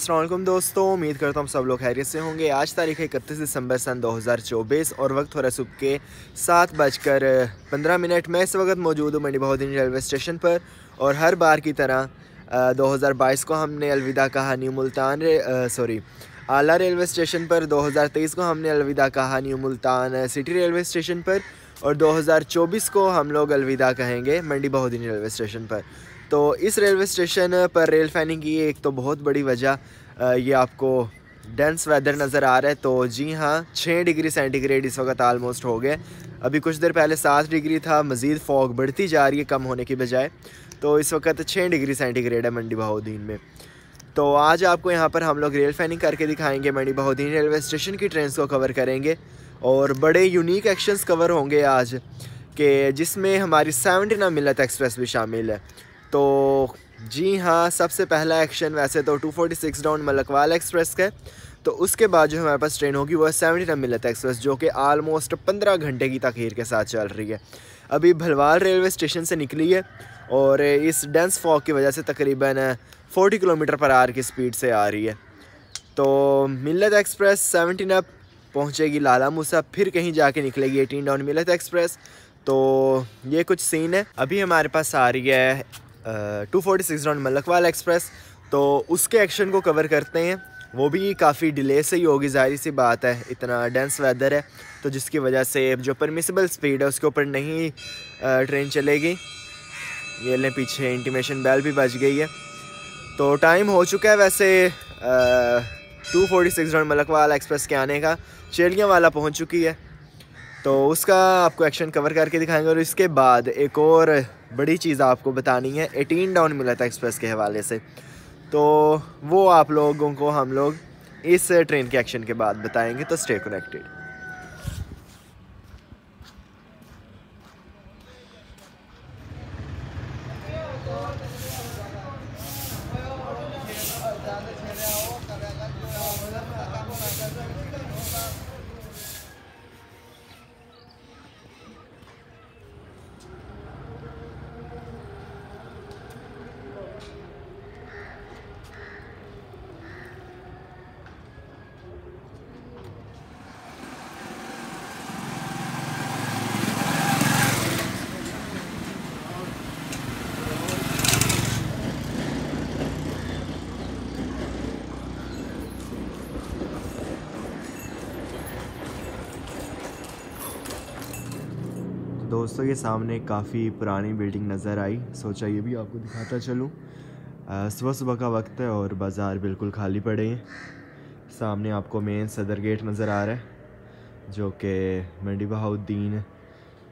अस्सलाम वालेकुम दोस्तों, उम्मीद करता हूँ सब लोग खैरियत से होंगे। आज तारीख़ है 31 दिसंबर सन 2024 और वक्त हो रहा है सुबह के 7:15। मैं इस वक्त मौजूद हूँ मंडी बहाउद्दीन रेलवे स्टेशन पर। और हर बार की तरह 2022 को हमने अलविदा कहा न्यू मुल्तान आला रेलवे स्टेशन पर। 2023 को हमने अलविदा कहा new Multan city railway station पर। और 2024 को हम लोग अलविदा कहेंगे मंडी बहाउद्दीन रेलवे स्टेशन पर। तो इस रेलवे स्टेशन पर रेल फैनिंग की एक तो बहुत बड़ी वजह ये आपको डेंस वेदर नज़र आ रहा है। तो जी हाँ, 6 डिग्री सेंटीग्रेड इस वक्त आलमोस्ट हो गए। अभी कुछ देर पहले 7 डिग्री था, मज़ीद फॉग बढ़ती जा रही है कम होने की बजाय। तो इस वक्त 6 डिग्री सेंटीग्रेड है मंडी बहाउद्दीन में। तो आज आपको यहाँ पर हम लोग रेल फैनिंग करके दिखाएंगे। मंडी बहाउद्दीन रेलवे स्टेशन की ट्रेन को कवर करेंगे और बड़े यूनिक एक्शंस कवर होंगे आज के, जिसमें हमारी 79 मिलत एक्सप्रेस भी शामिल है। तो जी हाँ, सबसे पहला एक्शन वैसे तो 246 डाउन मलकवाल एक्सप्रेस का है। तो उसके बाद जो हमारे पास ट्रेन होगी वो है 79 मिलत एक्सप्रेस, जो कि आलमोस्ट 15 घंटे की तखीर के साथ चल रही है। अभी भलवाल रेलवे स्टेशन से निकली है और इस डेंस फॉग की वजह से तकरीबन 40 किलोमीटर पर आवर की स्पीड से आ रही है। तो मिलत एक्सप्रेस 17 अप पहुँचेगी लाला मूसा, फिर कहीं जाके निकलेगी 18 डाउन मिलत एक्सप्रेस। तो ये कुछ सीन है। अभी हमारे पास आ रही है 246 डाउन मलकवाल एक्सप्रेस। तो उसके एक्शन को कवर करते हैं। वो भी काफ़ी डिले से ही होगी, जाहिर सी बात है, इतना डेंस वेदर है तो जिसकी वजह से जो परमिसिबल स्पीड है उसके ऊपर नहीं ट्रेन चलेगी। ये लें, पीछे इंटीमेशन बेल भी बज गई है। तो टाइम हो चुका है वैसे 246 डाउन मलकवाल एक्सप्रेस के आने का। चेलियाँ वाला पहुँच चुकी है, तो उसका आपको एक्शन कवर करके दिखाएंगे। और इसके बाद एक और बड़ी चीज़ आपको बतानी है 18 डाउन मिलत एक्सप्रेस के हवाले से। तो वो आप लोगों को हम लोग इस ट्रेन के एक्शन के बाद बताएंगे, तो स्टे कनेक्टेड। दोस्तों, ये सामने काफ़ी पुरानी बिल्डिंग नज़र आई, सोचा ये भी आपको दिखाता चलूँ। सुबह सुबह का वक्त है और बाज़ार बिल्कुल खाली पड़े हैं। सामने आपको मेन सदर गेट नज़र आ रहा है, जो कि मंडी बहाउद्दीन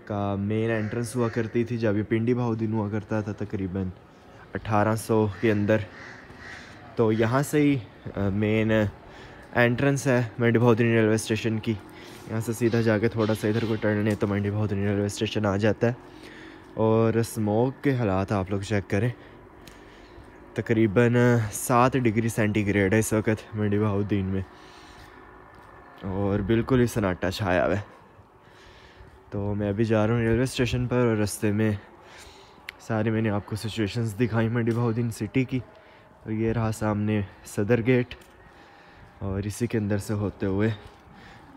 का मेन एंट्रेंस हुआ करती थी जब ये पिंडी बहाउद्दीन हुआ करता था तकरीबन 1800 के अंदर। तो यहाँ से ही मेन एंट्रेंस है मंडी बहाउद्दीन रेलवे स्टेशन की। यहाँ से सीधा जाके थोड़ा सा इधर को टर्न है तो मंडी बहाउद्दीन रेलवे स्टेशन आ जाता है। और स्मोक के हालात आप लोग चेक करें, तकरीबन 7 डिग्री सेंटीग्रेड है इस वक्त मंडी बहाउद्दीन में और बिल्कुल ही सन्नाटा छाया हुआ है। तो मैं अभी जा रहा हूँ रेलवे स्टेशन पर और रास्ते में सारी मैंने आपको सिचुएशंस दिखाई मंडी बहाउद्दीन सिटी की। और ये रहा सामने सदर गेट और इसी के अंदर से होते हुए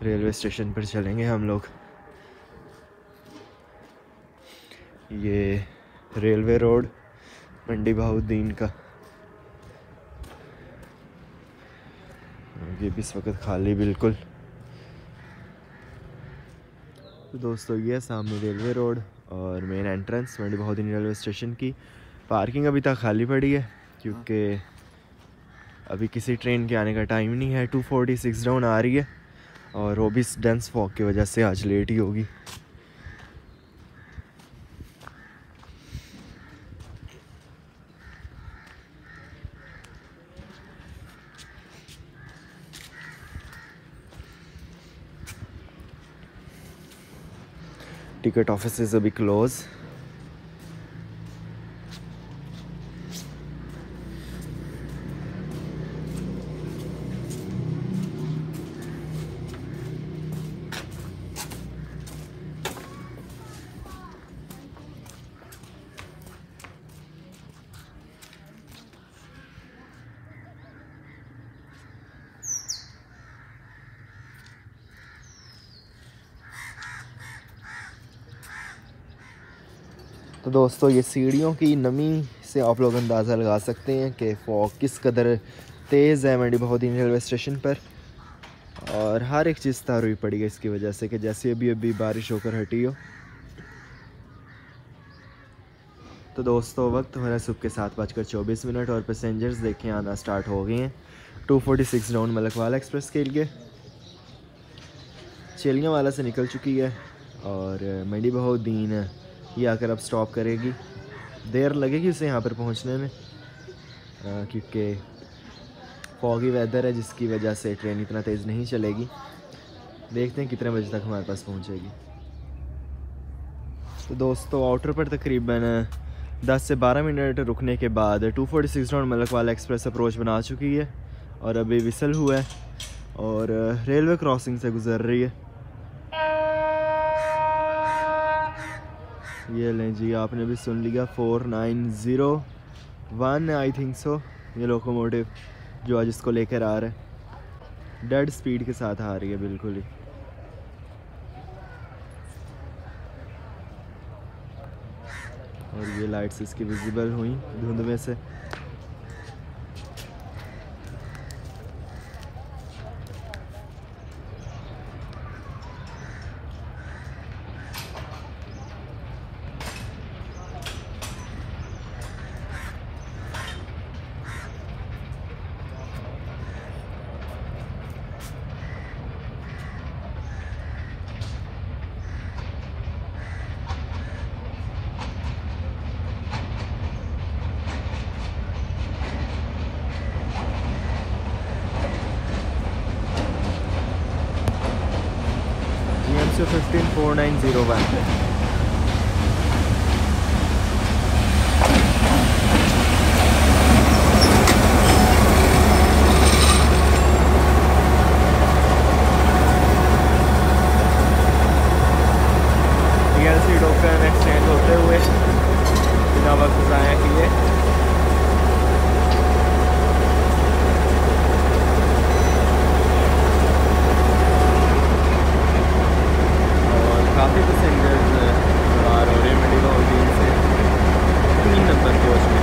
रेलवे स्टेशन पर चलेंगे हम लोग। ये रेलवे रोड मंडी बहाउद्दीन का, ये भी इस वक्त खाली बिल्कुल। तो दोस्तों, ये सामने रेलवे रोड और मेन एंट्रेंस मंडी बहाउद्दीन रेलवे स्टेशन की। पार्किंग अभी तक खाली पड़ी है क्योंकि अभी किसी ट्रेन के आने का टाइम नहीं है। 246 डाउन आ रही है और वो भी डेंस फॉग की वजह से आज लेट ही होगी। टिकट ऑफिस अभी क्लोज। तो दोस्तों ये सीढ़ियों की नमी से आप लोग अंदाज़ा लगा सकते हैं कि फॉग किस कदर तेज़ है मंडी बहाउद्दीन रेलवे स्टेशन पर। और हर एक चीज़ तार हुई पड़ी है इसकी वजह से कि जैसे अभी बारिश होकर हटी हो। तो दोस्तों वक्त हो रहा है सुबह के 7:24 और पैसेंजर्स देखें आना स्टार्ट हो गए हैं 246 डाउन मलकवाला एक्सप्रेस के लिए। चिलियांवाला से निकल चुकी है और मंडी बहाउद्दीन ये आकर अब स्टॉप करेगी। देर लगेगी उसे यहाँ पर पहुँचने में क्योंकि फॉगी वेदर है जिसकी वजह से ट्रेन इतना तेज़ नहीं चलेगी। देखते हैं कितने बजे तक हमारे पास पहुँचेगी। तो दोस्तों आउटर पर तकरीबन 10 से 12 मिनट रुकने के बाद 246 डाउन मलकवाला एक्सप्रेस अप्रोच बना चुकी है और अभी विसल हुआ है और रेलवे क्रॉसिंग से गुजर रही है। ये लें जी, आपने भी सुन लिया 4901 आई थिंक सो ये लोकोमोटिव जो आज इसको लेकर आ रहा है। डेड स्पीड के साथ आ रही है बिल्कुल ही। और ये लाइट्स इसकी विजिबल हुई धुंध में से। GMC 154901 टोकन एक्सचेंज होते हुए बिना वक्त ज़ाया किए और काफ़ी पैसेंजर्स सवार हो रहे हैं मंडी बहाउद्दीन से 3 नंबर कोच में।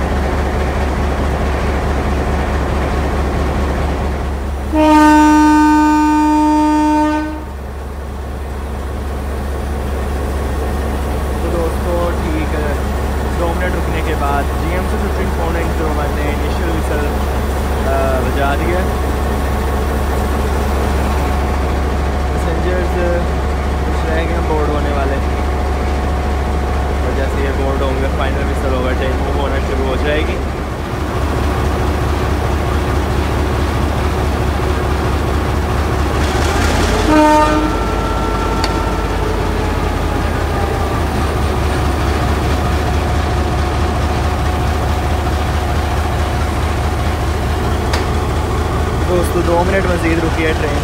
के बाद GMC 154901 ने इनिशियल विसल बजा दिया। पैसेंजर्स कुछ रह गए बोर्ड होने वाले और जैसे ये बोर्ड होंगे फाइनल विसल होगा ट्रेन मूव होना शुरू हो जाएगी। दोस्तों 2 मिनट मज़ीद रुकी है ट्रेन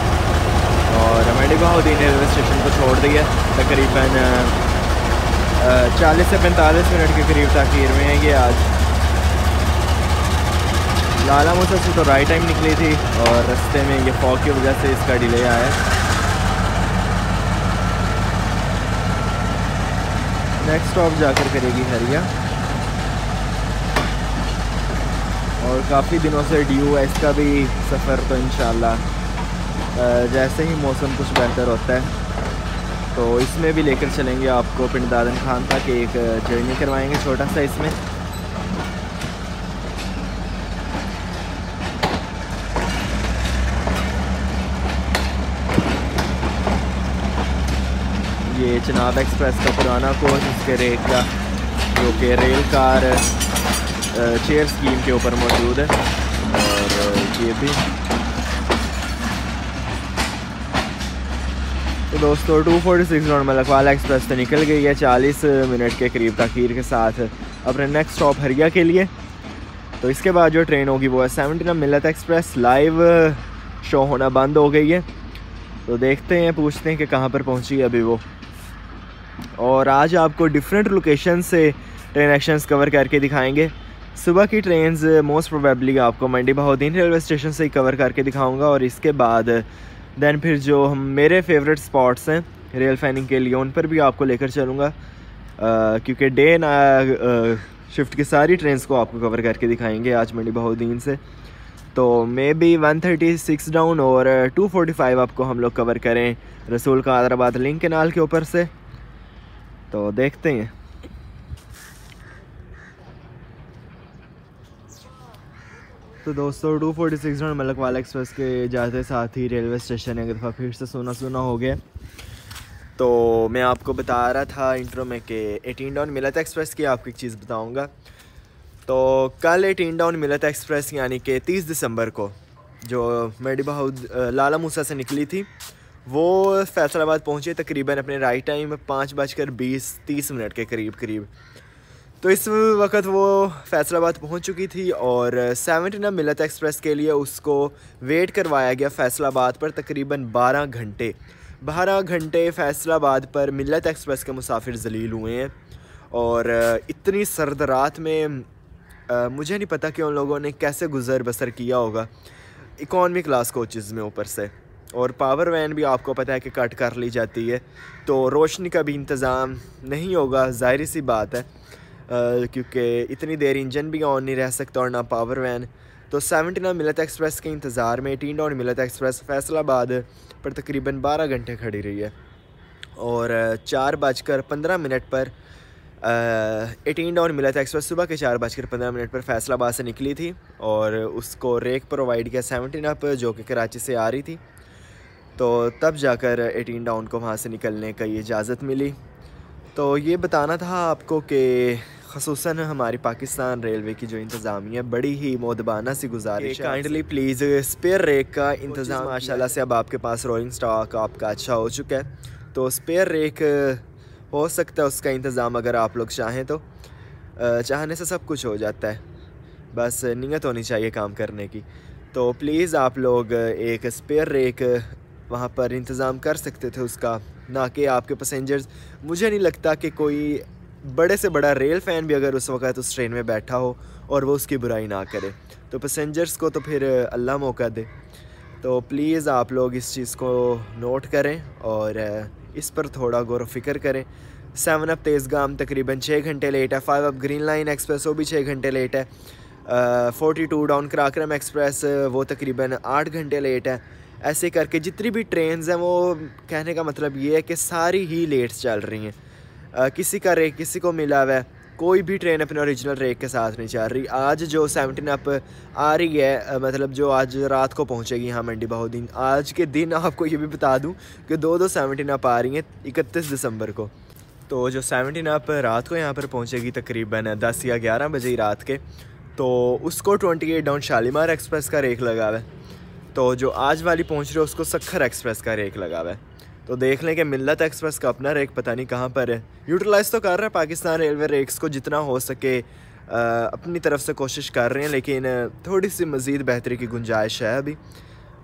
और मंडी बहाउद्दीन रेलवे स्टेशन को छोड़ दिया। तकरीबन 40 से 45 मिनट के करीब ताख़ीर में है ये आज। लाला मूसा से तो राइट टाइम निकली थी और रास्ते में ये फॉग की वजह से इसका डिले आया। नेक्स्ट स्टॉप जाकर करेगी हरिया और काफ़ी दिनों से ड्यू है इसका भी सफ़र। तो इंशाल्लाह जैसे ही मौसम कुछ बेहतर होता है तो इसमें भी लेकर चलेंगे आपको पिंड दादन खान तक। एक जर्नी करवाएंगे छोटा सा इसमें। ये चिनाब एक्सप्रेस का पुराना कोच इसके रेक का जो कि रेल कार चेयर स्कीम के ऊपर मौजूद है और ये भी। तो दोस्तों 246 डाउन मलकवाला एक्सप्रेस तो निकल गई है 40 मिनट के करीब ताख़ीर के साथ अपने नेक्स्ट स्टॉप हरिया के लिए। तो इसके बाद जो ट्रेन होगी वो है 17 मिल्लत एक्सप्रेस। लाइव शो होना बंद हो गई है तो देखते हैं पूछते हैं कि कहाँ पर पहुँची है अभी वो। और आज आपको डिफरेंट लोकेशन से ट्रेन एक्शंस कवर करके दिखाएंगे। सुबह की ट्रेन्स मोस्ट प्रोबेबली आपको मंडी बहाउद्दीन रेलवे स्टेशन से ही कवर करके दिखाऊंगा और इसके बाद दैन फिर जो हम मेरे फेवरेट स्पॉट्स हैं रेल फैनिंग के लिए उन पर भी आपको लेकर चलूँगा। क्योंकि डे ना शिफ्ट की सारी ट्रेन्स को आपको कवर करके दिखाएंगे आज मंडी बहाउद्दीन से। तो मे बी 136 डाउन और 245 आपको हम लोग कवर करें रसूल का हैदराबाद लिंक कैनाल के ऊपर से। तो देखते हैं। तो दोस्तों 246 डाउन मलकवाला एक्सप्रेस के जाते साथ ही रेलवे स्टेशन एक दफ़ा फिर से सोना सोना हो गया। तो मैं आपको बता रहा था इंट्रो में कि 18 डाउन मिलत एक्सप्रेस की आपको एक चीज़ बताऊंगा। तो कल 18 डाउन मिलत एक्सप्रेस यानी कि 30 दिसंबर को जो मंडी बहाउद्दीन लाला मूसा से निकली थी वो फैसलाबाद पहुंची तकरीबन अपने राइट टाइम 5:20-30 के करीब। तो इस वक्त वो फैसलाबाद पहुंच चुकी थी और 17 मिलत एक्सप्रेस के लिए उसको वेट करवाया गया फैसलाबाद पर तकरीबन 12 घंटे फैसलाबाद पर मिलत एक्सप्रेस के मुसाफिर जलील हुए हैं। और इतनी सर्द रात में मुझे नहीं पता कि उन लोगों ने कैसे गुज़र बसर किया होगा इकॉनमी क्लास कोचेज़ में ऊपर से। और पावर वैन भी आपको पता है कि कट कर ली जाती है, तो रोशनी का भी इंतज़ाम नहीं होगा, ज़ाहिर सी बात है, क्योंकि इतनी देर इंजन भी ऑन नहीं रह सकता और ना पावर वैन। तो 17 मिलत एक्सप्रेस के इंतज़ार में 18 डाउन मिलत एक्सप्रेस फैसलाबाद पर तकरीबन 12 घंटे खड़ी रही है। और 4:15 पर 18 डाउन मिलत एक्सप्रेस सुबह के 4:15 पर फैसलाबाद से निकली थी और उसको रेक प्रोवाइड किया 17 अप जो कि कराची से आ रही थी। तो तब जाकर 18 डाउन को वहाँ से निकलने का ये इजाज़त मिली। तो ये बताना था आपको कि ख़ुसूसन हमारी पाकिस्तान रेलवे की जो इंतज़ामिया बड़ी ही मोदबाना सी गुजारिश है, काइंडली प्लीज़ स्पेयर रेक का इंतज़ाम माशाल्लाह से अब आपके पास रोलिंग स्टॉक आपका अच्छा हो चुका है। तो स्पेयर रेक हो सकता है उसका इंतज़ाम अगर आप लोग चाहें तो, चाहने से सब कुछ हो जाता है, बस नीयत होनी चाहिए काम करने की। तो प्लीज़ आप लोग एक स्पेयर रेक वहाँ पर इंतज़ाम कर सकते थे उसका, ना कि आपके पैसेंजर्स। मुझे नहीं लगता कि कोई बड़े से बड़ा रेल फ़ैन भी अगर उस वक़्त उस ट्रेन में बैठा हो और वो उसकी बुराई ना करे, तो पैसेंजर्स को तो फिर अल्लाह मौका दे। तो प्लीज़ आप लोग इस चीज़ को नोट करें और इस पर थोड़ा गौर व फिक्र करें। 7 अप तेज़गाम तकरीबन 6 घंटे लेट है, 5 अप ग्रीन लाइन एक्सप्रेस वो भी 6 घंटे लेट है, 42 डाउन कराक्रम एक्सप्रेस वो तकरीबन 8 घंटे लेट है। ऐसे करके जितनी भी ट्रेन्स हैं, वो कहने का मतलब ये है कि सारी ही लेट्स चल रही हैं। किसी का रेक किसी को मिला हुआ है, कोई भी ट्रेन अपने ओरिजिनल रेक के साथ नहीं चल रही। आज जो 17 अप आ रही है, मतलब जो आज रात को पहुंचेगी यहाँ मंडी बहाउद्दीन, आज के दिन आपको ये भी बता दूं कि 2 17 अप आ रही हैं 31 दिसंबर को। तो जो 17 अप रात को यहाँ पर पहुंचेगी तकरीबन 10 या 11 बजे रात के, तो उसको 28 डाउन शालीमार एक्सप्रेस का रेक लगा हुआ है। तो जो आज वाली पहुंच रही है उसको सखर एक्सप्रेस का रेक लगा हुआ है। तो देख लें कि मिल्लत एक्सप्रेस का अपना रेक पता नहीं कहाँ पर है। यूटिलाइज़ तो कर रहा है पाकिस्तान रेलवे रेक्स को जितना हो सके, अपनी तरफ से कोशिश कर रहे हैं, लेकिन थोड़ी सी मज़ीद बेहतरी की गुंजाइश है अभी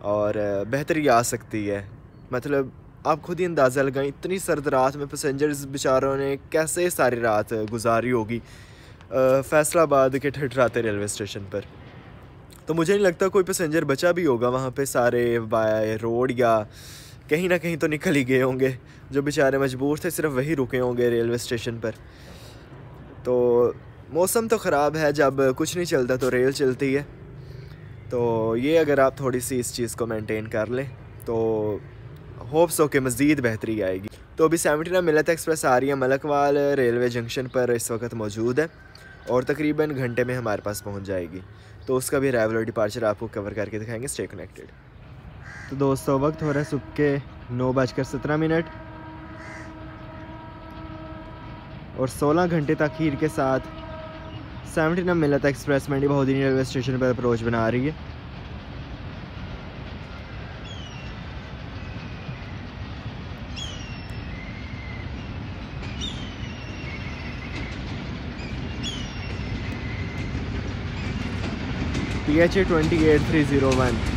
और बेहतरी आ सकती है। मतलब आप खुद ही अंदाज़ा लगाएं, इतनी सर्द रात में पैसेंजर्स बेचारों ने कैसे सारी रात गुजारी होगी फैसलाबाद के ठठराते रेलवे स्टेशन पर। तो मुझे नहीं लगता कोई पैसेंजर बचा भी होगा वहाँ पे, सारे बाय रोड या कहीं ना कहीं तो निकल ही गए होंगे। जो बेचारे मजबूर थे सिर्फ वही रुके होंगे रेलवे स्टेशन पर। तो मौसम तो ख़राब है, जब कुछ नहीं चलता तो रेल चलती है। तो ये अगर आप थोड़ी सी इस चीज़ को मेंटेन कर लें तो होप्स हो के मज़ीद बेहतरी आएगी। तो अभी 17 मिलत एक्सप्रेस आ रही है, मलकवाल रेलवे जंक्शन पर इस वक्त मौजूद है और तकरीबन घंटे में हमारे पास पहुँच जाएगी। तो उसका भी अराइवल और डिपार्चर आपको कवर करके दिखाएंगे। Stay connected. तो दोस्तों वक्त हो रहा है सुबह के 9:17 और 16 घंटे तखीर के साथ 17 मिलत एक्सप्रेस मंडी बहाउद्दीन रेलवे स्टेशन पर अप्रोच बना रही है। PHA 28301।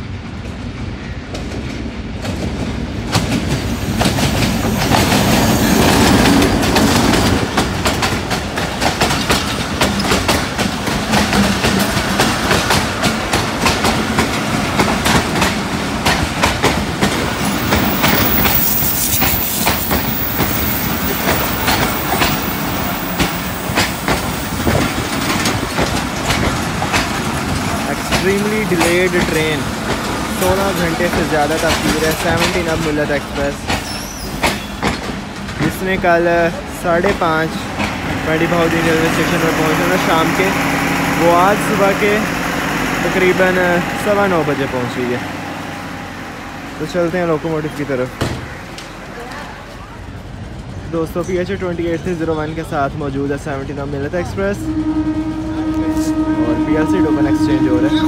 डिलेड ट्रेन, 16 घंटे से ज़्यादा तख़ीर है। 17 अब मिलत एक्सप्रेस, जिसने कल 5:30 मेंडी बहाउद्दीन रेलवे स्टेशन पर पहुँचना था शाम के, वो आज सुबह के तकरीबन 9:15 बजे पहुँच रही है। तो चलते हैं लोकोमोटिव की तरफ। दोस्तों PH 2801 के साथ मौजूद है 17 मिलत एक्सप्रेस और PLC टोकन एक्सचेंज हो रहा है।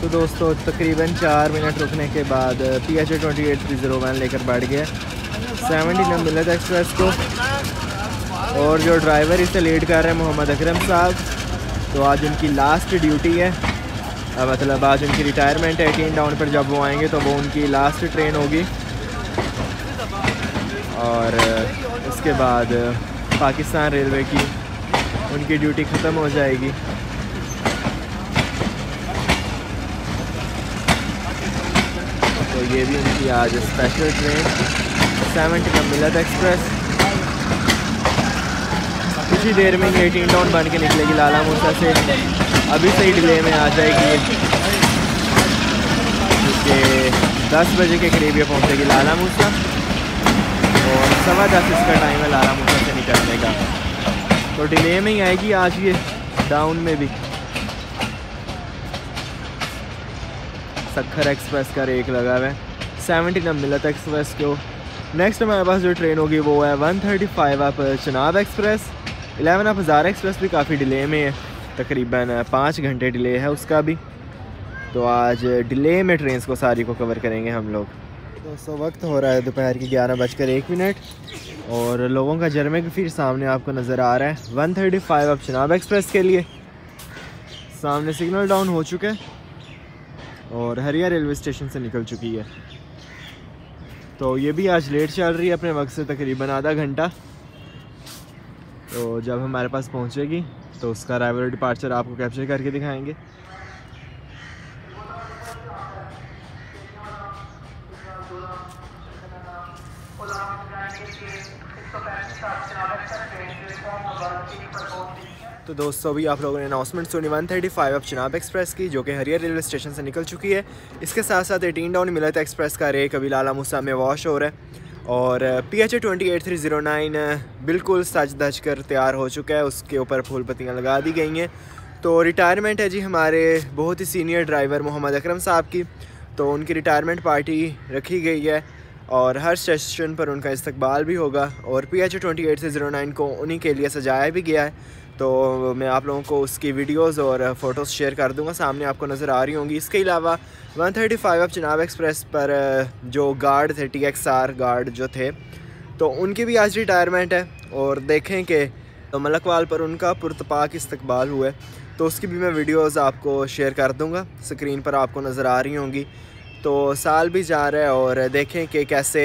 तो दोस्तों तकरीबन 4 मिनट रुकने के बाद PH 28301 लेकर बढ़ गया 17 मिलत एक्सप्रेस को। और जो ड्राइवर इसे लीड कर रहे हैं मोहम्मद अकरम साहब, तो आज उनकी लास्ट ड्यूटी है, मतलब आज उनकी रिटायरमेंट है। 18 डाउन पर जब वो आएंगे तो वो उनकी लास्ट ट्रेन होगी और इसके बाद पाकिस्तान रेलवे की उनकी ड्यूटी ख़त्म हो जाएगी। तो ये भी उनकी आज स्पेशल ट्रेन 17 मिलत एक्सप्रेस। कुछ ही देर में 18 डाउन बन के निकलेगी लाला मूसा से, अभी से ही डिले में आ जाएगी क्योंकि 10 बजे के करीब ये पहुँचेगी लाला मूसा और 10:15 इसका टाइम है लाला मूसा से निकलने का। तो डिले में ही आएगी आज ये डाउन में भी। सखर एक्सप्रेस का रेक लगा हुआ है 17 मिलत एक्सप्रेस को। नेक्स्ट हमारे पास जो ट्रेन होगी वो है 135 अप चनाब एक्सप्रेस। 11 अप हज़ार एक्सप्रेस भी काफ़ी डिले में है, तकरीबन 5 घंटे डिले है उसका भी। तो आज डिले में ट्रेन्स को सारी को कवर करेंगे हम लोग। दोस्तों वक्त हो रहा है दोपहर की 11:01 और लोगों का जरमे फिर सामने आपको नज़र आ रहा है 135 अप चनाब एक्सप्रेस के लिए। सामने सिग्नल डाउन हो चुका है और हरिया रेलवे स्टेशन से निकल चुकी है। तो ये भी आज लेट चल रही है अपने वक्त से तकरीबन आधा घंटा। तो जब हमारे पास पहुंचेगी तो उसका अराइवल डिपार्चर आपको कैप्चर करके दिखाएंगे। तो दोस्तों अभी आप लोगों ने अनाउंसमेंट सुनी 135 अब चनाब एक्सप्रेस की, जो कि हरियर रेलवे स्टेशन से निकल चुकी है। इसके साथ साथ 18 डाउन मिलत एक्सप्रेस का रेक अभी लाला मूसा में वॉश हो रहा है और PH 28309 बिल्कुल सज धज कर तैयार हो चुका है। उसके ऊपर फूल पत्तियाँ लगा दी गई हैं। तो रिटायरमेंट है जी हमारे बहुत ही सीनियर ड्राइवर मोहम्मद अकरम साहब की। तो उनकी रिटायरमेंट पार्टी रखी गई है और हर स्टेशन पर उनका इस्तकबाल भी होगा और PH 28309 को उन्हीं के लिए सजाया भी गया है। तो मैं आप लोगों को उसकी वीडियोस और फ़ोटोज़ शेयर कर दूंगा, सामने आपको नज़र आ रही होंगी। इसके अलावा 135 अब चनाब एक्सप्रेस पर जो गार्ड थे TXR गार्ड जो थे, तो उनकी भी आज रिटायरमेंट है और देखें कि तो मलकवाल पर उनका पुरतपाक इस्तकबाल हुआ है। तो उसकी भी मैं वीडियोस आपको शेयर कर दूंगा, स्क्रीन पर आपको नज़र आ रही होंगी। तो साल भी जा रहा है और देखें कि कैसे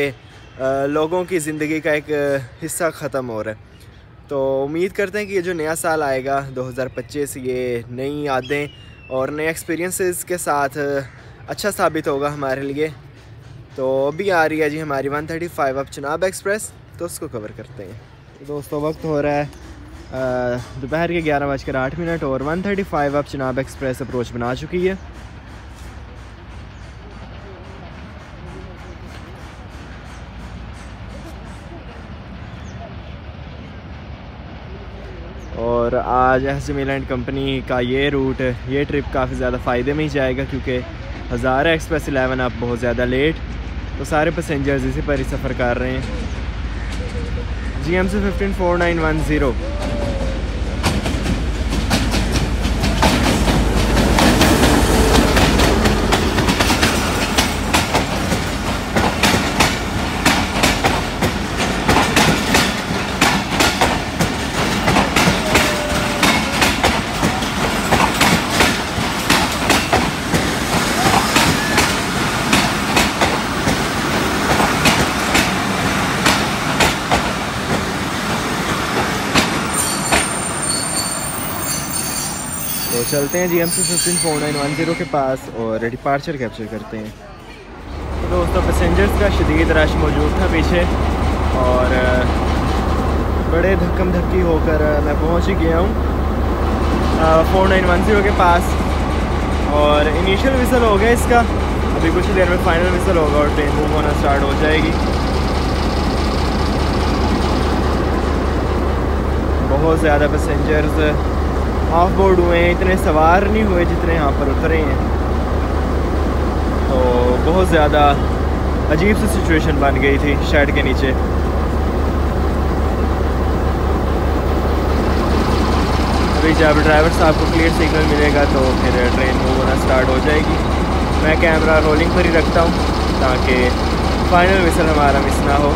लोगों की ज़िंदगी का एक हिस्सा ख़त्म हो रहा है। तो उम्मीद करते हैं कि ये जो नया साल आएगा 2025, ये नई यादें और नए एक्सपीरियंसेस के साथ अच्छा साबित होगा हमारे लिए। तो अभी आ रही है जी हमारी 135 अब चनाब एक्सप्रेस, तो उसको कवर करते हैं। तो दोस्तों वक्त हो रहा है दोपहर के 11:08 और 135 अब चनाब एक्सप्रेस अप्रोच बना चुकी है। और आज HML एंड कंपनी का ये रूट, ये ट्रिप काफ़ी ज़्यादा फ़ायदे में ही जाएगा क्योंकि हज़ारा एक्सप्रेस 11 अब बहुत ज़्यादा लेट, तो सारे पैसेंजर्स इसी पर ही सफ़र कर रहे हैं। GMC 154910। चलते हैं GMC 154910 के पास और डिपार्चर कैप्चर करते हैं। तो दोस्तों पैसेंजर्स का शदीद रश मौजूद था पीछे और बड़े धक्कम धक्की होकर मैं पहुंच ही गया हूँ 4910 के पास और इनिशियल विसल हो गया इसका। अभी कुछ देर में फाइनल विसल होगा और ट्रेन मूव होना स्टार्ट हो जाएगी। बहुत ज़्यादा पैसेंजर्स ऑफ बोर्ड हुए हैं, इतने सवार नहीं हुए जितने यहाँ पर उतरे हैं। तो बहुत ज़्यादा अजीब सी सिचुएशन बन गई थी शेड के नीचे। अभी जब ड्राइवर साहब को क्लियर सिग्नल मिलेगा तो फिर ट्रेन मूव होना स्टार्ट हो जाएगी। मैं कैमरा रोलिंग पर ही रखता हूँ ताकि फाइनल विसल हमारा मिस ना हो।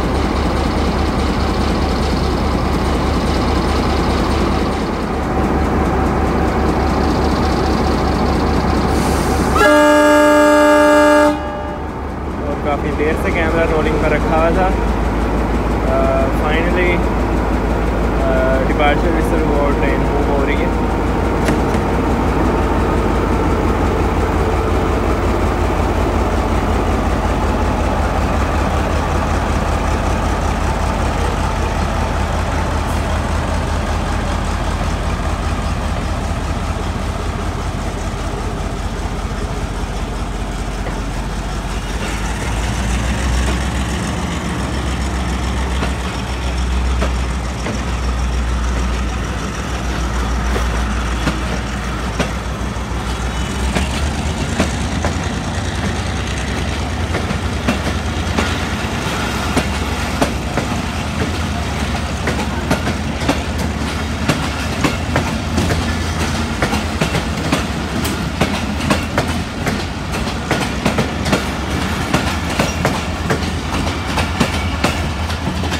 और काफ़ी देर से कैमरा रोलिंग पर रखा हुआ था। फाइनली डिपार्चर विसल और ट्रेन मूव हो रही है।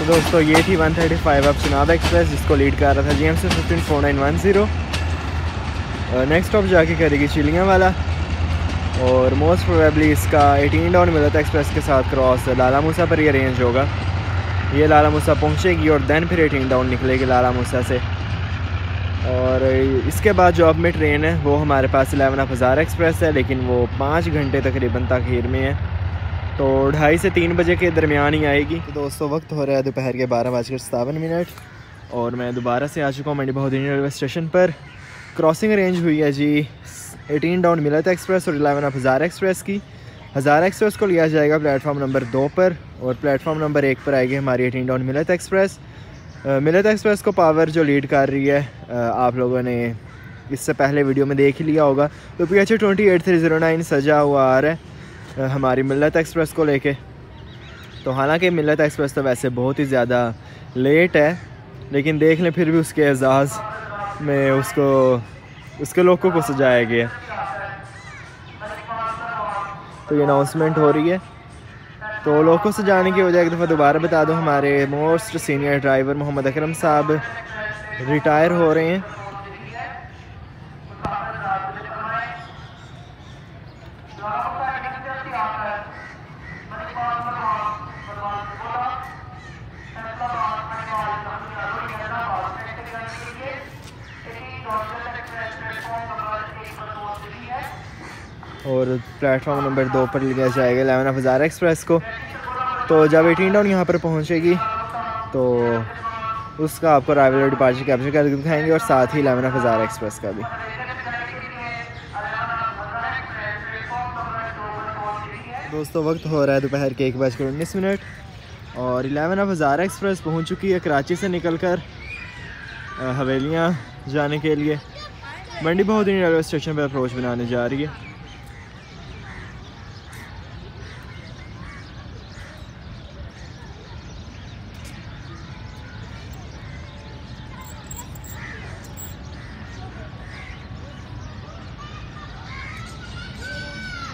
दोस्तों ये थी 135 अब चनाब एक्सप्रेस जिसको लीड कर रहा था GMC 154910। नेक्स्ट स्टॉप जाके करेगी चिलियांवाला और मोस्ट प्रोबेबली इसका 18 डाउन मिलत एक्सप्रेस के साथ क्रॉस लाला मूसा पर ही अरेंज होगा। ये लाला मूसा पहुंचेगी और दैन फिर 18 डाउन निकलेगी लाला मूसा से। और इसके बाद जो अब में ट्रेन है वो हमारे पास 11 हज़ार एक्सप्रेस है, लेकिन वो 5 घंटे तकरीबन ताख़ीर में है, तो 2:30 से 3 बजे के दरमियान ही आएगी। तो दोस्तों वक्त हो रहा है दोपहर के 12:57 और मैं दोबारा से आ चुका हूँ मंडी बहाउद्दीन रेलवे स्टेशन पर। क्रॉसिंग अरेंज हुई है जी 18 डाउन मिलत एक्सप्रेस और 11 हज़ार एक्सप्रेस की। हज़ार एक्सप्रेस को लिया जाएगा प्लेटफॉर्म नंबर 2 पर और प्लेटफॉर्म नंबर 1 पर आएगी हमारी 18 डाउन मिलत एक्सप्रेस। मिलत एक्सप्रेस को पावर जो लीड कर रही है आप लोगों ने इससे पहले वीडियो में देख ही लिया होगा। तो PH 28309 सजा हुआ आ रहा है हमारी मिलत एक्सप्रेस को लेके। तो हालांकि मिलत एक्सप्रेस तो वैसे बहुत ही ज़्यादा लेट है, लेकिन देख लें फिर भी उसके एजाज़ में उसके लोगों को सजाया गया। तो ये अनाउंसमेंट हो रही है। तो लोगों को सजाने की वजह एक दफ़ा दोबारा बता दूं, हमारे most senior driver Mohammad Akram साहब रिटायर हो रहे हैं। और प्लेटफॉर्म नंबर 2 पर लिया जाएगा 11 हज़ार एक्सप्रेस को। तो जब 18 डाउन यहाँ पर पहुँचेगी तो उसका आपको अराइवल और डिपार्चर कैप्चर करके दिखाएंगे और साथ ही 11 हज़ार एक्सप्रेस का भी। दोस्तों वक्त हो रहा है दोपहर के 1:19 और 11 हज़ार एक्सप्रेस पहुँच चुकी है कराची से निकलकर हवेलियाँ जाने के लिए। मंडी बहाउद्दीन रेलवे स्टेशन पर अप्रोच बनाने जा रही है।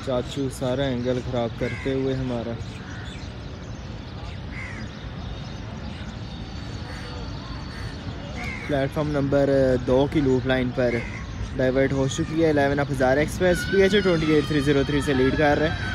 चाचू सारा एंगल ख़राब करते हुए हमारा। प्लेटफॉर्म नंबर 2 की लूप लाइन पर डाइवर्ट हो चुकी है 11 हज़ार एक्सप्रेस। PH 28303 से लीड कर रहे हैं।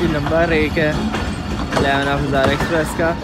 काफ़ी लंबा रेक है 11 हज़ार एक्सप्रेस का।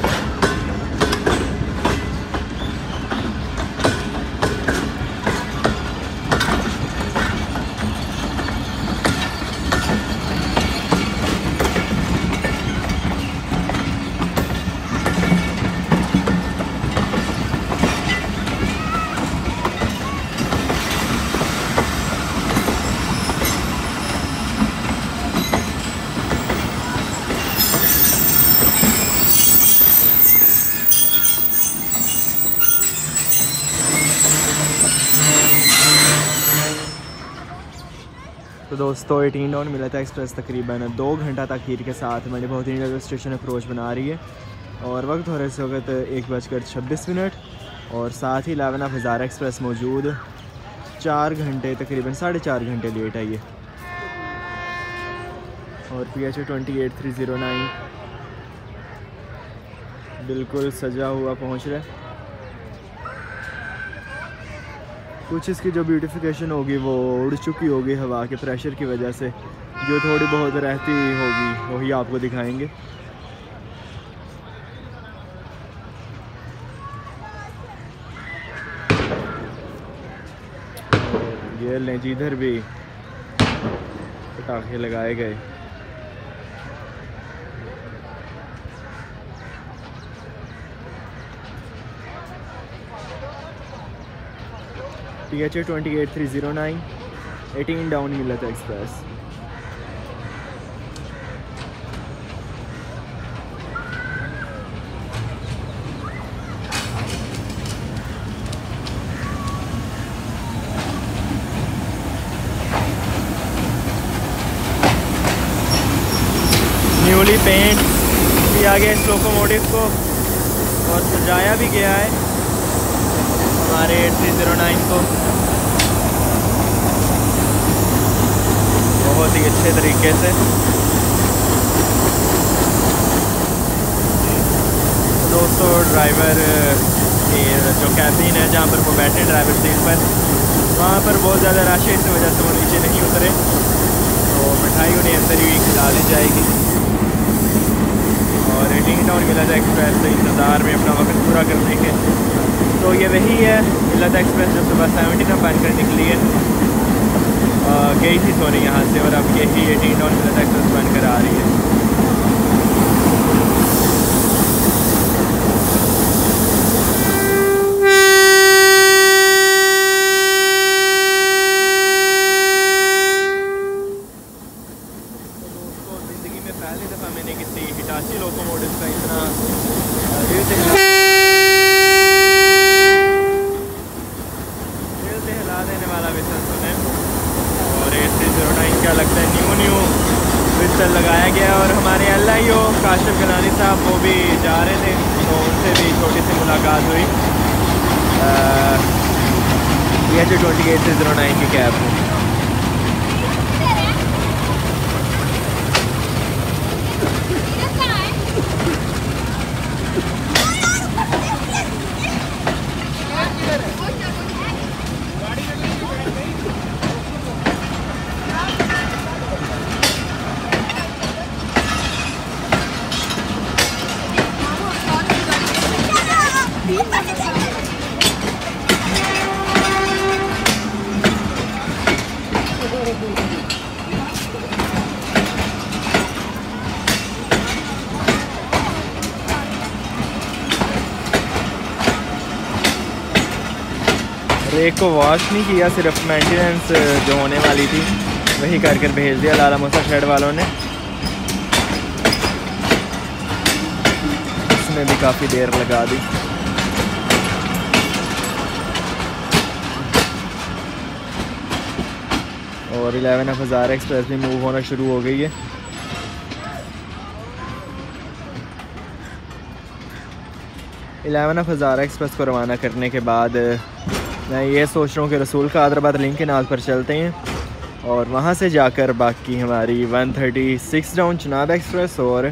तो दोस्तों 18 डाउन मिलता एक्सप्रेस तकरीबन 2 घंटा तखीर के साथ मैंने बहुत ही रेलवे स्टेशन अप्रोच बना रही है और वक्त हो रहे इस वक्त 1:26 और साथ ही 11 हज़ार एक्सप्रेस मौजूद 4 घंटे तकरीबन 4.5 घंटे लेट आई है। और PH 28309 बिल्कुल सजा हुआ पहुँच रहा है। कुछ इसकी जो ब्यूटिफिकेशन होगी वो उड़ चुकी होगी हवा के प्रेशर की वजह से, जो थोड़ी बहुत रहती होगी वही आपको दिखाएंगे। ये लें जिधर भी पटाखे लगाए गए। PH 28309 18 डाउन मिलत एक्सप्रेस। न्यूली पेंट किया गया इस लोकोमोटिव को और सजाया भी गया है हमारे 8309 को बहुत ही अच्छे तरीके से। दोस्तों ड्राइवर के जो कैबिन है जहाँ पर वो बैठे ड्राइवर सीट पर, वहाँ पर बहुत ज़्यादा रश है, इस वजह से वो नीचे नहीं उतरे, तो मिठाई उन्हें अंदर ही खिला दी जाएगी। और 18 डाउन मिलत एक्सप्रेस इंतज़ार में अपना वक्त पूरा करने के। तो ये वही है मिलत एक्सप्रेस जो सुबह 17 बन कर निकली है, गई थी सॉरी यहाँ से, और अब यही 18 डाउन मिलत एक्सप्रेस बनकर आ रही है। ज़िंदगी में पहली दफ़ा मैंने किसी हिटाची लोकोमोटिव का इतना हिला देने वाला विसल सुने। और 8309 क्या लगता है न्यू विसल लगाया गया। और हमारे LIO काशिफ गलानी साहब वो भी जा रहे थे, तो उनसे भी छोटी सी मुलाकात हुई। PH 28309 की कैब में। रेक को वॉश नहीं किया, सिर्फ मेंटेनेंस जो होने वाली थी वही कर भेज दिया लाला मूसा शेड वालों ने। इसमें भी काफ़ी देर लगा दी। और 11 हज़ार एक्सप्रेस भी मूव होना शुरू हो गई है। इलेवन हज़ार एक्सप्रेस को रवाना करने के बाद मैं ये सोच रहा हूँ कि रसूल का हैदराबाद लिंक के नाल पर चलते हैं और वहाँ से जाकर बाकी हमारी 136 डाउन चनाब एक्सप्रेस और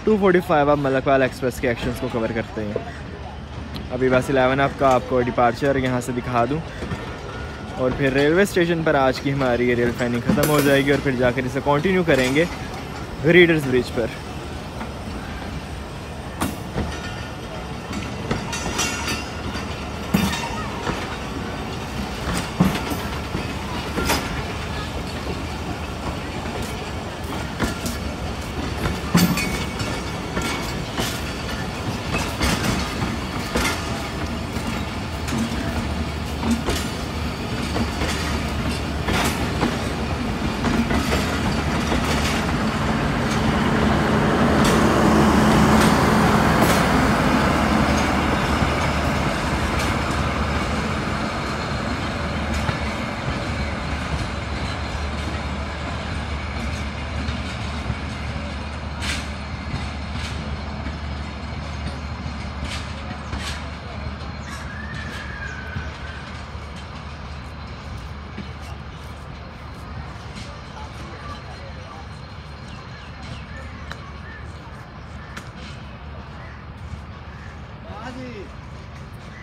245 अब मलकवाल एक्सप्रेस के एक्शंस को कवर करते हैं। अभी बस 11 अप का आपको डिपार्चर यहाँ से दिखा दूँ और फिर रेलवे स्टेशन पर आज की हमारी रेल फैनिंग ख़त्म हो जाएगी और फिर जाकर इसे कंटिन्यू करेंगे ग्रीडर्स ब्रिज पर।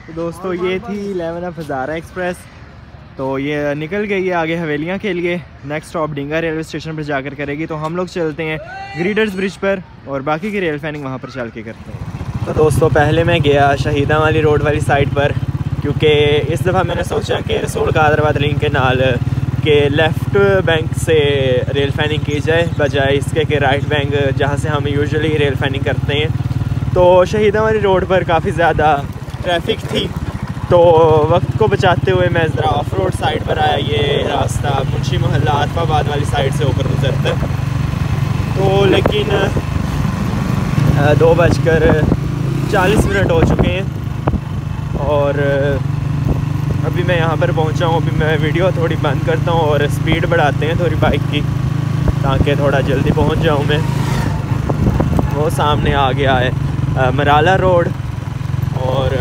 तो दोस्तों ये थी 11 हज़ारा एक्सप्रेस। तो ये निकल गई है आगे हवेलियाँ के लिए। नेक्स्ट स्टॉप डिंगा रेलवे स्टेशन पर जाकर करेगी। तो हम लोग चलते हैं ग्रीडर्स ब्रिज पर और बाकी की रेल फैनिंग वहाँ पर चल के करते हैं। तो दोस्तों पहले मैं गया शहीदा वाली रोड वाली साइड पर, क्योंकि इस दफ़ा मैंने सोचा कि रसूल कादराबाद लिंक के नाल के लेफ़्ट बैंक से रेल फैनिंग की जाए बजाय इसके कि राइट बैंक जहाँ से हम यूजुअली रेल फैनिंग करते हैं। तो शहीदा वाली रोड पर काफ़ी ज़्यादा ट्रैफिक थी, तो वक्त को बचाते हुए मैं ज़रा ऑफ रोड साइड पर आया। ये रास्ता मुंशी मोहल्ला आतफाबाद वाली साइड से होकर गुजरता है। तो लेकिन 2:40 हो चुके हैं और अभी मैं यहाँ पर पहुँचा हूँ। अभी मैं वीडियो थोड़ी बंद करता हूँ और स्पीड बढ़ाते हैं थोड़ी बाइक की, ताकि थोड़ा जल्दी पहुँच जाऊँ मैं। वो सामने आ गया है मराला रोड और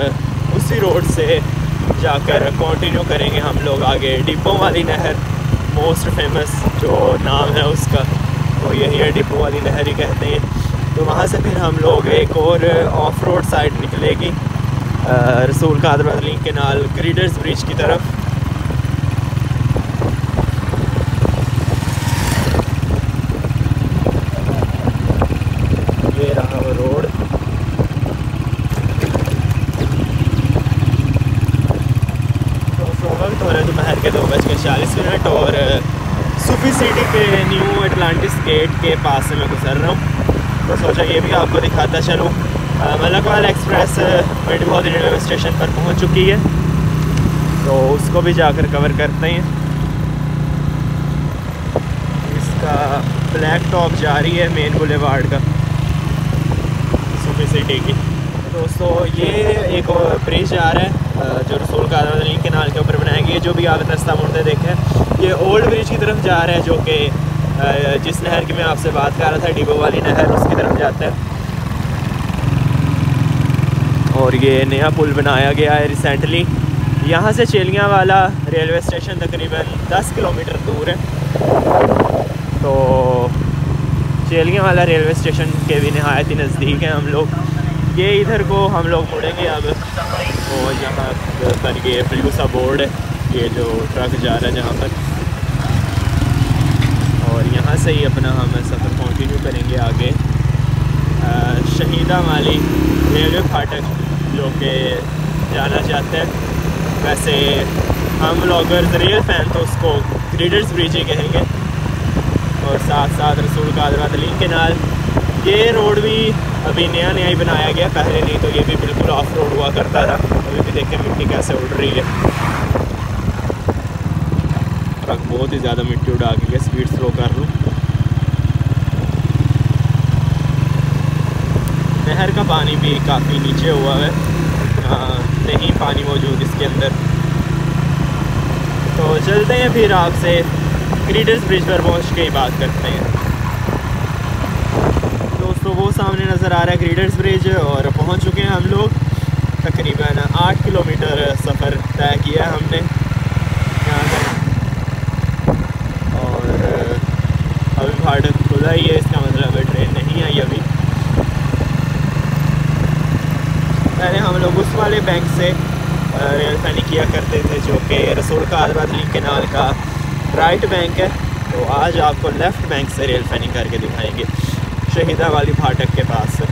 उसी रोड से जाकर कंटिन्यू करेंगे हम लोग आगे डिब्बों वाली नहर, मोस्ट फेमस जो नाम है उसका, तो यही है डिब्बों वाली नहर ही कहते हैं। तो वहाँ से फिर हम लोग एक और ऑफ रोड साइड निकलेगी रसूल कादराबाद लिंक के नाल ग्रीडर्स ब्रिज की तरफ। ये रहा वो रोड। वक्त हो रहा है दोपहर के 2:40 और सूफी सिटी के न्यू अटलांटिस गेट के पास से मैं गुजर रहा हूँ। तो सोचा ये भी आपको दिखाता चलूँ। मलकवाल एक्सप्रेस मिड बहादुर रेलवे स्टेशन पर पहुँच चुकी है, तो उसको भी जाकर कवर करते हैं। इसका ब्लैक टॉप जारी है मेन बुलेवार्ड का सूफी सिटी की। दोस्तों ये एक ब्रिज आ रहा है जो रसूल कादराबाद लिंक के नाल के ऊपर बनाया गया है। जो भी आप रास्ता मुड़ते देखें ये ओल्ड ब्रिज की तरफ जा रहा है, जो कि जिस नहर की मैं आपसे बात कर रहा था डिब्बों वाली नहर, उसकी तरफ जाता है। और ये नया पुल बनाया गया है रिसेंटली। यहाँ से चेलियाँ वाला रेलवे स्टेशन तकरीबन 10 किलोमीटर दूर है। तो चेलियाँ वाला रेलवे स्टेशन के भी नहायत ही नज़दीक हैं हम लोग। ये इधर को हम लोग मुड़ेंगे अब, और यहाँ पर ये ब्लू सा बोर्ड है, ये जो ट्रक जा रहा है जहाँ पर, और यहाँ से ही अपना हम सफ़र कंटिन्यू करेंगे आगे शहीदा वाली रेलवे फाटक जो कि जाना चाहते हैं। वैसे हम ब्लॉगर्स रियल फैन तो उसको ग्रीडर्स ब्रिज ही कहेंगे। और साथ साथ रसूल कादराबाद लिंक के नाल ये रोड भी अभी नया ही बनाया गया, पहले नहीं तो ये भी बिल्कुल ऑफ रोड हुआ करता था। अभी भी देखें मिट्टी कैसे उड़ रही है। ट्रक बहुत ही ज़्यादा मिट्टी उड़ा गई है। स्पीड स्लो कर लूँ। नहर का पानी भी काफ़ी नीचे हुआ है, नहीं पानी मौजूद इसके अंदर। तो चलते हैं फिर आपसे ग्रीडर्स ब्रिज पर पहुँच के ही बात करते हैं। दोस्तों वो सामने नज़र आ रहा है ग्रीडर्स ब्रिज और पहुँच चुके हैं हम लोग। तकरीबन 8 किलोमीटर सफ़र तय किया है हमने यहाँ तक, और अभी फाटक खुला ही है, इसका मतलब है ट्रेन नहीं आई अभी। पहले हम लोग उस वाले बैंक से रेल फैनी किया करते थे जो कि रसूल कादराबाद लिंक के नाल का राइट बैंक है। तो आज आपको लेफ़्ट बैंक से रेल फैनी करके दिखाएंगे। शहीदा वाली फाटक के पास से।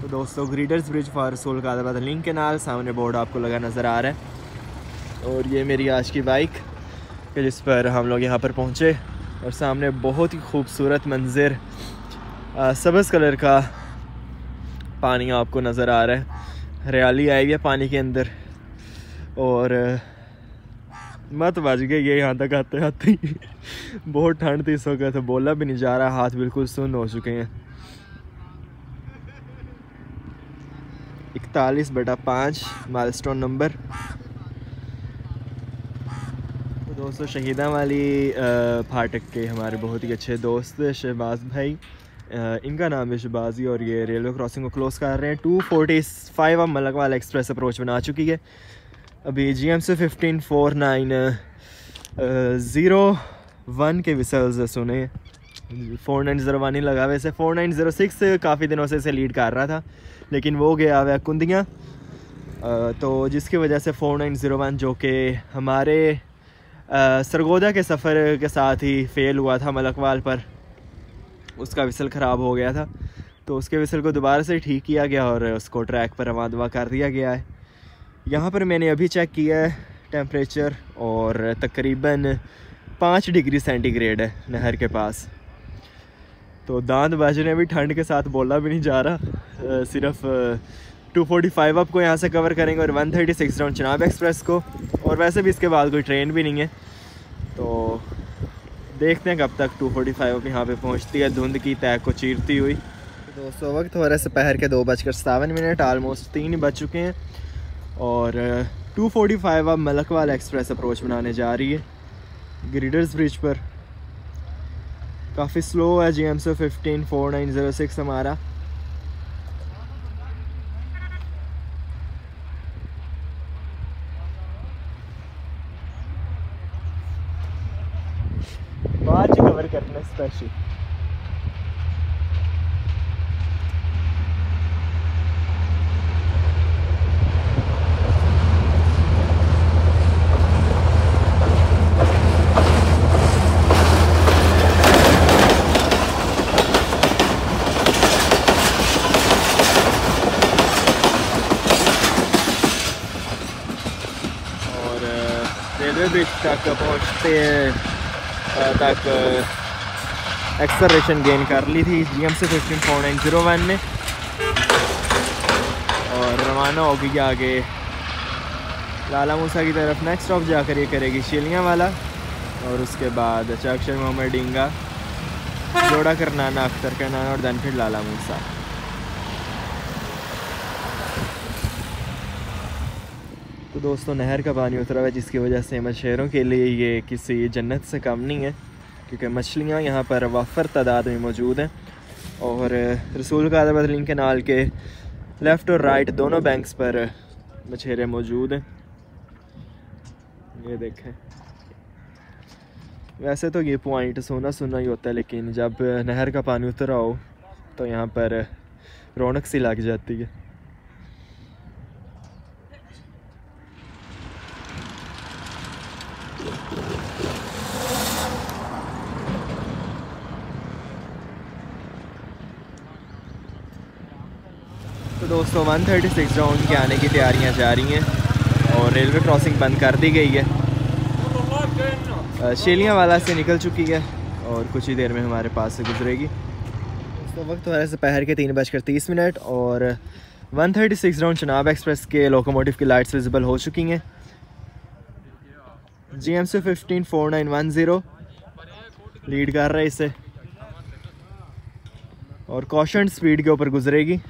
तो दोस्तों ग्रीडर्स ब्रिज फॉर रसूल कादर लिंक कैनाल, सामने बोर्ड आपको लगा नज़र आ रहा है। और ये मेरी आज की बाइक कि जिस पर हम लोग यहाँ पर पहुँचे, और सामने बहुत ही खूबसूरत मंज़र, सब्ज़ कलर का पानी आपको नज़र आ रहा है, हरियाली आई हुई है पानी के अंदर। और मत बज गई ये यहाँ तक आते आते ही बहुत ठंड थी इस वक्त, बोला भी नहीं जा रहा, हाथ बिल्कुल सुन्न हो चुके हैं। 41/5 माइलस्टोन नंबर। तो दोस्तों शहीदा वाली फाटक के हमारे बहुत ही अच्छे दोस्त शहबाज भाई, इनका नाम है शहबाजी, और ये रेलवे क्रॉसिंग को क्लोज कर रहे हैं। 245 अब मलकवाला एक्सप्रेस अप्रोच बना चुकी है। अभी GMC 154901 के विसल्स सुने, 4901 ही लगा। वैसे 4906 काफ़ी दिनों से इसे लीड कर रहा था, लेकिन वो गया हुआ कुंदियाँ, तो जिसकी वजह से 4901 जो कि हमारे सरगोदा के सफ़र के साथ ही फेल हुआ था मलकवाल पर, उसका विसल ख़राब हो गया था, तो उसके विसल को दोबारा से ठीक किया गया और उसको ट्रैक पर रवा दवा कर दिया गया है। यहाँ पर मैंने अभी चेक किया है टेम्परेचर, और तकरीबन 5 डिग्री सेंटीग्रेड है नहर के पास। तो दांत बजने भी ठंड के साथ बोला भी नहीं जा रहा। सिर्फ 245 अप को यहाँ से कवर करेंगे और 136 राउंड चिनाब एक्सप्रेस को, और वैसे भी इसके बाद कोई ट्रेन भी नहीं है, तो देखते हैं कब तक 245 अप यहाँ पे पहुँचती है धुंध की तय को चीरती हुई। तो दोस्तों वक्त हो रहा है दोपहर के 2:07, आलमोस्ट 3 ही बज चुके हैं, और 245 अब मलकवाला एक्सप्रेस अप्रोच बनाने जा रही है ग्रीडर्स ब्रिज पर। काफ़ी स्लो है GMC 154906 हमारा। बाद कवर करना स्पेशल। रेलवे ब्रिज तक पहुँचते तक एक्सेलरेशन गेन कर ली थी GMC 154901 ने, और रवाना होगी आगे लाला मूसा की तरफ। नेक्स्ट स्टॉप जाकर ये करेगी शेलियाँ वाला, और उसके बाद चकशर मोहम्मद डिंगा, जोड़ा करनाना, अख्तर करनाना, और दैन फिर लाला मूसा। तो दोस्तों नहर का पानी उतरा हुआ है, जिसकी वजह से मछेरों के लिए ये किसी जन्नत से कम नहीं है, क्योंकि मछलियाँ यहाँ पर वाफर तादाद में मौजूद हैं। और रसूल कादर लिंक कैनाल के लेफ़्ट और राइट दोनों बैंक्स पर मछेरे मौजूद हैं। ये देखें, वैसे तो ये पॉइंट सोना सोना ही होता है, लेकिन जब नहर का पानी उतरा हो तो यहाँ पर रौनक सी लग जाती है। तो दोस्तों 136 राउंड के आने की तैयारियां जा रही हैं, और रेलवे क्रॉसिंग बंद कर दी गई है। शेलियाँ वाला से निकल चुकी है और कुछ ही देर में हमारे पास से गुजरेगी। दोस्तों वक्त हो रहा है दोपहर के 3:30, और 136 राउंड चिनाब एक्सप्रेस के लोकोमोटिव की लाइट्स विजिबल हो चुकी हैं। GMC 154910 लीड कर रहा है इसे, और कॉशन स्पीड के ऊपर गुजरेगी।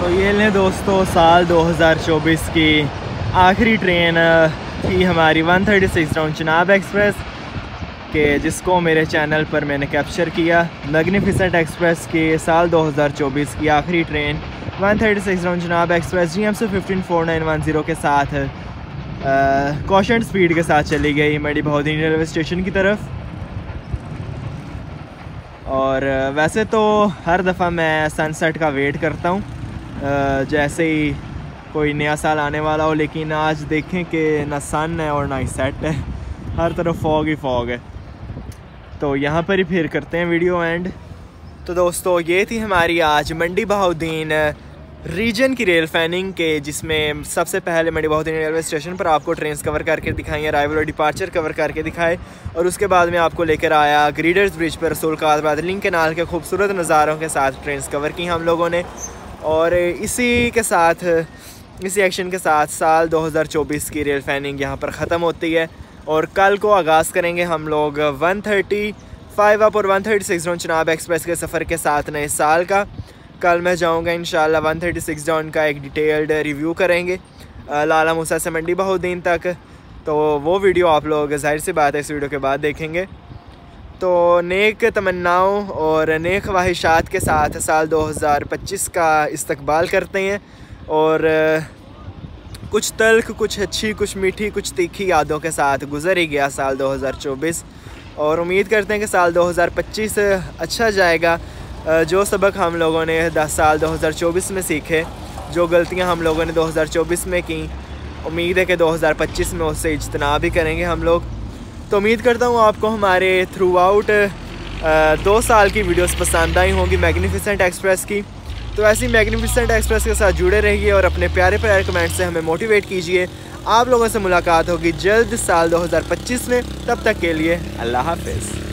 तो ये लें दोस्तों, साल 2024 की आखिरी ट्रेन थी हमारी 136 राउंड चिनाब एक्सप्रेस के, जिसको मेरे चैनल पर मैंने कैप्चर किया। मैग्निफिसेंट एक्सप्रेस के साल 2024 की आखिरी train 136 round Chenab express GMC 154910 के साथ कॉशन स्पीड के साथ चली गई मंडी बहाउद्दीन रेलवे स्टेशन की तरफ। और वैसे तो हर दफ़ा मैं सनसेट का वेट करता हूँ जैसे ही कोई नया साल आने वाला हो, लेकिन आज देखें कि ना सन है और ना ही सेट है, हर तरफ फॉग ही फॉग है। तो यहाँ पर ही फिर करते हैं वीडियो एंड। तो दोस्तों ये थी हमारी आज मंडी बहाउद्दीन रीजन की रेल फैनिंग के, जिसमें सबसे पहले मंडी बहाउद्दीन रेलवे स्टेशन पर आपको ट्रेन्स कवर करके दिखाई, अराइवल और डिपार्चर कवर करके दिखाए, और उसके बाद में आपको लेकर आया ग्रीडर्स ब्रिज पर रसूल कादर लिंक कैनाल के खूबसूरत नज़ारों के साथ ट्रेन्स कवर की हम लोगों ने। और इसी एक्शन के साथ साल 2024 की रेल फैनिंग यहाँ पर ख़त्म होती है, और कल को आगाज़ करेंगे हम लोग 135 अप और 136 डाउन चिनाब एक्सप्रेस के सफ़र के साथ नए साल का। कल मैं जाऊँगा इंशाल्लाह 136 डाउन का एक डिटेल्ड रिव्यू करेंगे लाला मूसा से मंडी बहाउद्दीन तक। तो वो वीडियो आप लोग ज़ाहिर सी बात है इस वीडियो के बाद देखेंगे। तो नेक तमन्नाओं और नेक ख्वाहिशात के साथ साल 2025 का इस्तकबाल करते हैं, और कुछ तल्ख, कुछ अच्छी, कुछ मीठी, कुछ तीखी यादों के साथ गुजर ही गया साल 2024, और उम्मीद करते हैं कि साल 2025 अच्छा जाएगा। जो सबक हम लोगों ने साल 2024 में सीखे, जो गलतियां हम लोगों ने 2024 में की, उम्मीद है कि 2025 में उससे इज्तनाब भी करेंगे हम लोग। तो उम्मीद करता हूँ आपको हमारे थ्रू आउट 2 साल की वीडियोस पसंद आई होंगी मैग्निफिसेंट एक्सप्रेस की। तो ऐसी मैग्निफिसेंट एक्सप्रेस के साथ जुड़े रहिए और अपने प्यारे प्यारे कमेंट से हमें मोटिवेट कीजिए। आप लोगों से मुलाकात होगी जल्द साल 2025 में, तब तक के लिए अल्लाह हाफ़िज़।